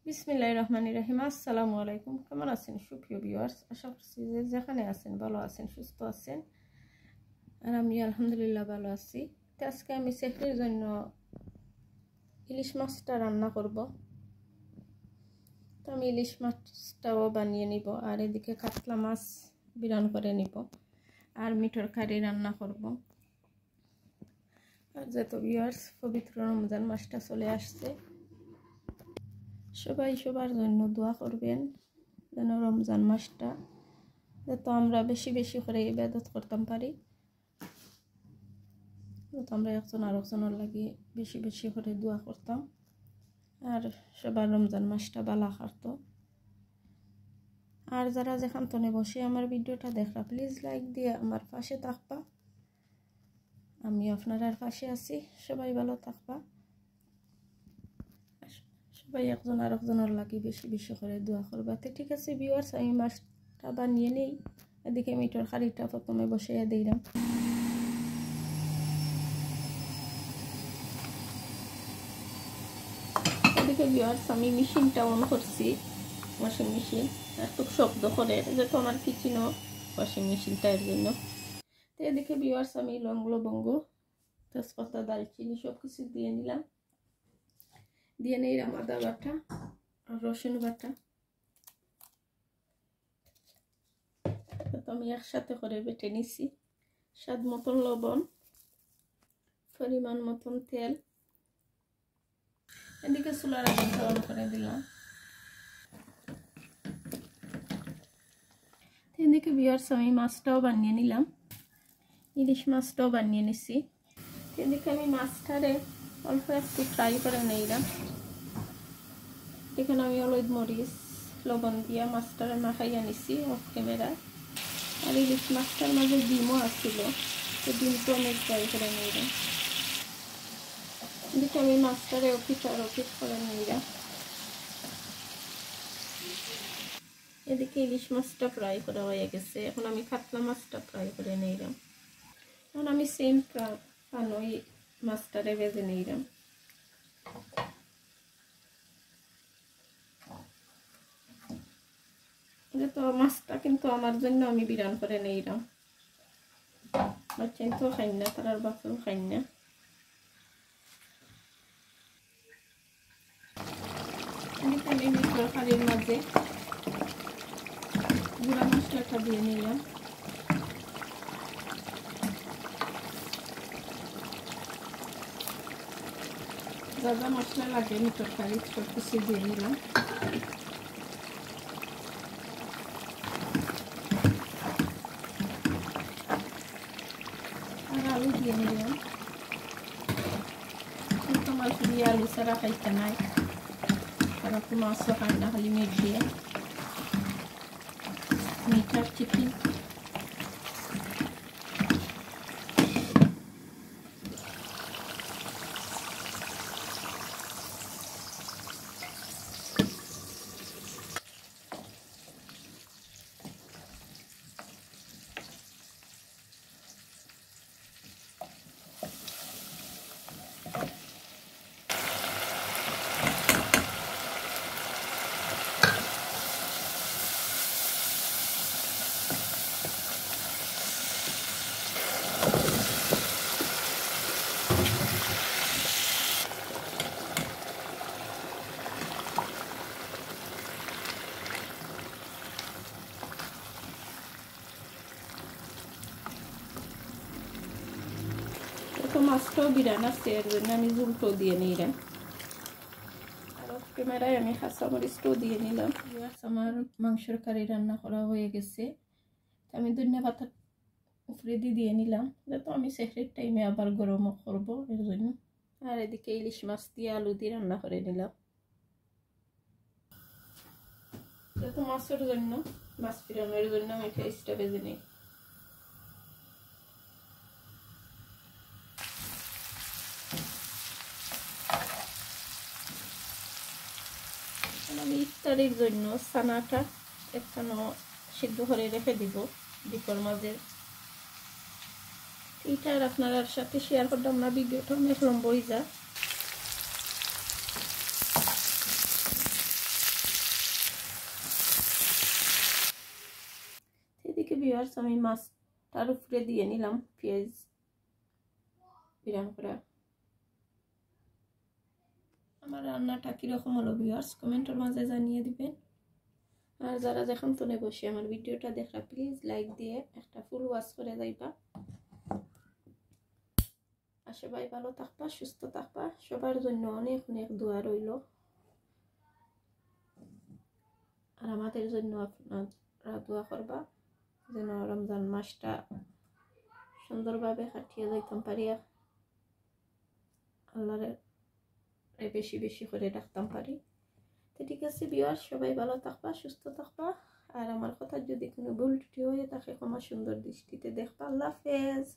বিসমিল্লাহির রহমানির রহিম। আসসালামু আলাইকুম। কেমন আছেন সুপ্রিয় ভিউয়ার্স? আশা করছি যে যেখানে আছেন ভালো আছেন, সুস্থ আছেন। আর আমি আলহামদুলিল্লাহ ভালো আছি। তো আজকে আমি সেহরির জন্য ইলিশ মাছটা রান্না করব। তো আমি ইলিশ মাছটাও বানিয়ে নিব, আর এদিকে কাতলা মাছ বিরান করে নিব, আর মিঠর কারি রান্না করব। আর যেহেতু ভিউয়ার্স পবিত্র রমজান মাসটা চলে আসছে, সবাই সবার জন্য দোয়া করবেন যেন রমজান মাসটা যাতে আমরা বেশি বেশি করে ইবাদত করতাম পারি, যাতে আমরা একজন আরেকজনের লাগি বেশি বেশি করে দোয়া করতাম, আর সবার রমজান মাসটা ভালো কাটতো। আর যারা যেখান থেকে বসে আমার ভিডিওটা দেখরা, প্লিজ লাইক দিয়ে আমার পাশে থাকবা। আমি আপনার পাশে আছি। সবাই ভালো থাকবা, সবাই একজন আরেকজনের লাগি বেশি বেশি করে দোয়া করবা। তো ঠিক আছে ভিউয়ার্স, আমি মাছটা বানিয়ে নেই। এদিকে মিঠর কারিটা প্রথমে বসিয়ে দিলাম। এদিকে ভিউয়ার্স আমি মেশিনটা অন করছি, ওয়াশিং মেশিন। একটু শব্দ করে যেহেতু আমার কিচেনও ওয়াশিং মেশিনটা, এর জন্য। তো এদিকে ভিউয়ার্স আমি লবঙ্গ, তেজপাতা, দারচিনি সব কিছু দিয়ে নিলাম। দিয়ে নিলাম আদা বাটা আর রসুন বাটা। তো আমি একসাথে করে বেটে নিছি। স্বাদ মতন লবণ, পরিমাণ মতন তেল। এদিকে চুলার আগুনটা অন করে দিলাম। এদিকে ভিউয়ার্স আমি মাছটাও বানিয়ে নিলাম, ইলিশ মাছটাও বানিয়ে নিছি। এদিকে আমি মাছটারে অল্প একটু ফ্রাই করে নিলাম। এখানে আমি হলুদ মরিচ লবণ দিয়ে মাছটারে মাখাইয়া নিছি অফ ক্যামেরা। আর ইলিশ মাছটার মাঝে ডিমও আসছিল, তো ডিমটাও আমি ফ্রাই করে নিলাম। এদিকে আমি মাছটারে অফিট করে নিলাম। এদিকে ইলিশ মাছটা ফ্রাই করা হয়ে গেছে। এখন আমি কাতলা মাছটা ফ্রাই করে নিলাম। এখন আমি সেম পানোই মাছটারে ভেজে নিলাম। তো মাছটা কিন্তু আমার জন্য আমি বিরান করে নিলাম। বাচ্চাই তো খাই না, তার বাচ্চাও খাই না। আমি মিঠর কারির মাঝে গুঁড়া মশলাটা দিয়ে নিলাম। যা যা মশলা লাগে মিঠর কারি সব কিছু দিয়ে নিলাম। আর আলু দিয়ে নিলাম। তোমার শুধু আলু ছাড়া খাইতে নাই, তারা তো মাছও খায় না, খালি মিট দিয়ে। মিঠার চিকেন। তো মাছটাও বিরান আছে, এর জন্য আমি ঝুলটাও দিয়ে নিলাম। আর অফ ক্যামেরায় আমি কাঁচা মরিচটাও দিয়ে নিলাম। আমার মাংসের কারি রান্না করা হয়ে গেছে। আমি ধনিয়া পাতা উপরে দিয়ে নিলাম, যাতে আমি সেহরির টাইমে আবার গরমও করবো, এর জন্য। আর এদিকে ইলিশ মাছ দিয়ে আলু দিয়ে রান্না করে নিলাম। যাতে মাছের জন্য, মাছ ফিরানোর জন্য আমি পেঁয়াজটা ভেজে নিই। আমি ইফতারির জন্য ছানাটা একখানো সিদ্ধ করে রেখে দিব ডিপের মাঝে। এটা আর আপনার সাথে শেয়ার করলাম না, ভিডিওটা, অনেক লম্বা হয়ে যায়। এদিকে ভিউয়ার্স আমি ইলিশ মাছটা রান্না করে নিলাম। আর এদিকে চুলার আগুনটা অন করে দিলাম। এদিকে আমি মাছটারে অল্প একটু ফ্রাই করে নিলাম। আর আলু দিয়ে নিলাম। এখন আমি ইফতারির জন্য ছানাটা একখানো সিদ্ধ করে রেখে দিব ডিপের মাঝে। এটা আর আপনার সাথে শেয়ার করলাম না, ভিডিওটা অনেক লম্বা হয়ে যায়। ভিউয়ার্স আমি মাছটার উপরে দিয়ে নিলাম পেঁয়াজ বিরান করে। আমার রান্নাটা কীরকম হলো ভিউয়ার্স কমেন্টের মাঝে জানিয়ে দিবেন। আর যারা যখন তোনে বসে আমার ভিডিওটা দেখা প্লিজ লাইক দিয়ে একটা ফুল ওয়াচ করে যাইবা। আর সবাই ভালো থাকবা, সুস্থ থাকবা, সবার জন্য অনেক অনেক দোয়া রইল। আর আমাদের জন্য আপনারা দোয়া করবা যেন রমজান মাসটা সুন্দরভাবে কাটিয়ে যাইতাম পারি, আল্লাহরে বেশি বেশি করে ডাকতাম পারি। তো ঠিক আছে ভিউয়ার্স, সবাই ভালো থাকবা, সুস্থ থাকবা। আর আমার কথা যদি কোনো ভুল ত্রুটি হয়ে থাকে ক্ষমা সুন্দর দৃষ্টিতে দেখবা। আল্লাহ হাফেজ।